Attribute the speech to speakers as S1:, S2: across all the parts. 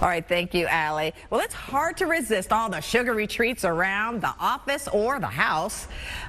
S1: All right, thank you, Allie. Well, it's hard to resist all the sugary treats around the office or the house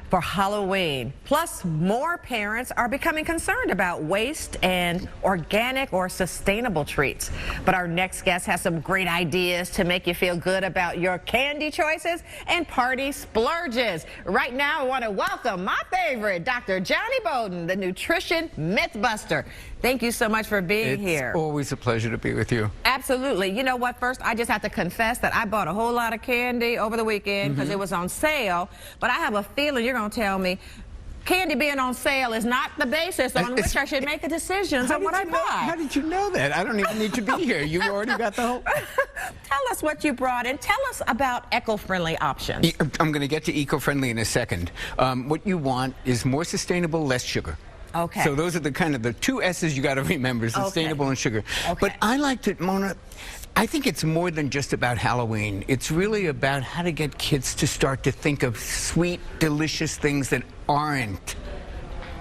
S1: for Halloween. Plus, more parents are becoming concerned about waste and organic or sustainable treats. But our next guest has some great ideas to make you feel good about your candy choices and party splurges. Right now, I want to welcome my favorite, Dr. Jonny Bowden, the nutrition mythbuster. Thank you so much for being here.
S2: It's always a pleasure to be with you.
S1: Absolutely. You know what? First, I just have to confess that I bought a whole lot of candy over the weekend because it was on sale. But I have a feeling you're going to tell me candy being on sale is not the basis on which I should make a decision on what I buy.
S2: How did you know that? I don't even need to be here. You already got the whole...
S1: Tell us what you brought in. Tell us about eco-friendly options.
S2: I'm going to get to eco-friendly in a second. What you want is more sustainable, less sugar.
S1: Okay.
S2: So those are the two S's you got to remember, sustainable and sugar. Okay. But I like to, Mona, I think it's more than just about Halloween. It's really about how to get kids to start to think of sweet, delicious things that aren't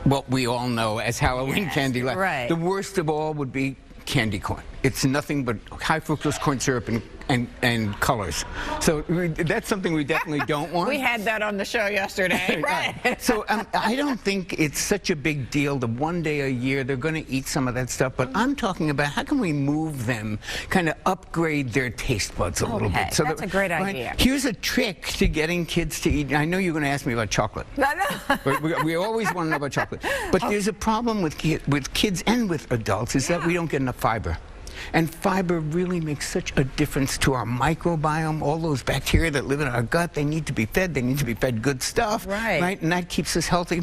S2: what we all know as Halloween candy. Like,
S1: right.
S2: The worst of all would be candy corn. It's nothing but high fructose corn syrup and colors. So that's something we definitely don't want.
S1: We had that on the show yesterday. Right.
S2: So I don't think it's such a big deal that one day a year they're going to eat some of that stuff, but I'm talking about how can we move them, kind of upgrade their taste buds a little bit. So
S1: that's a great idea.
S2: Here's a trick to getting kids to eat. I know you're going to ask me about chocolate.
S1: No.
S2: we always want to know about chocolate. But there's a problem with kids and with adults is that we don't get enough fiber. And fiber really makes such a difference to our microbiome. All those bacteria that live in our gut, they need to be fed. They need to be fed good stuff, right? And that keeps us healthy.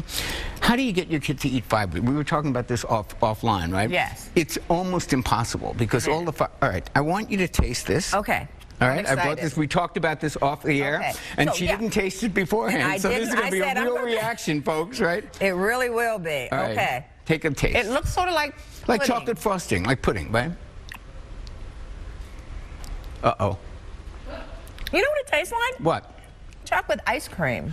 S2: How do you get your kid to eat fiber? We were talking about this offline, right?
S1: Yes.
S2: It's almost impossible because all right, I want you to taste this.
S1: Okay.
S2: All right, I brought this. We talked about this off the air, and she didn't taste it beforehand. So this is going to be a real reaction, folks, right?
S1: It really will be.
S2: All right.
S1: Okay.
S2: Take a taste.
S1: It looks sort of like
S2: chocolate frosting, like pudding, right? Uh-oh.
S1: You know what it tastes like?
S2: What?
S1: Chocolate ice cream.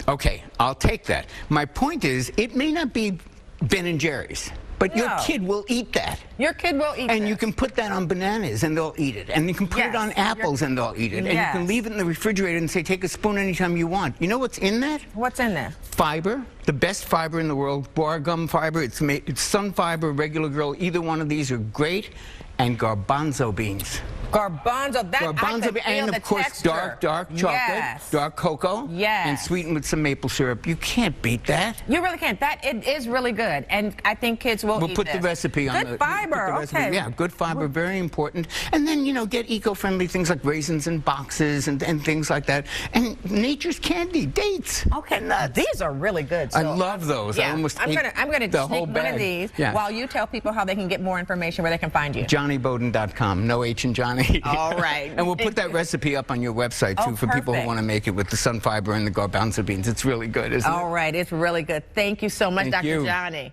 S2: Okay, I'll take that. My point is, it may not be Ben & Jerry's, but your kid will eat that. Your kid will eat it. And you can put that on bananas and they'll eat it. And you can put it on apples and they'll eat it. And you can leave it in the refrigerator and say, take a spoon anytime you want. You know what's in that? What's in there? Fiber. The best fiber in the world. Bar gum fiber. It's sun fiber, regular grill. Either one of these are great. And garbanzo beans. Garbanzo beans, and of course dark chocolate, dark cocoa, and sweetened with some maple syrup. You can't beat that. You really can't. It is really good, and I think kids will eat this. We'll put the recipe on good fiber. Okay. Yeah, good fiber, very important. And then get eco-friendly things like raisins in boxes and things like that. And nature's candy, dates. Okay, these are really good. So I love those. Yeah. I'm gonna take one of these while you tell people how they can get more information, where they can find you. JonnyBowden.com. No H in Johnny. All right. And we'll put that recipe up on your website, too, for people who want to make it with the sun fiber and the garbanzo beans. It's really good, isn't it? All right. It's really good. Thank you so much, Dr. Jonny.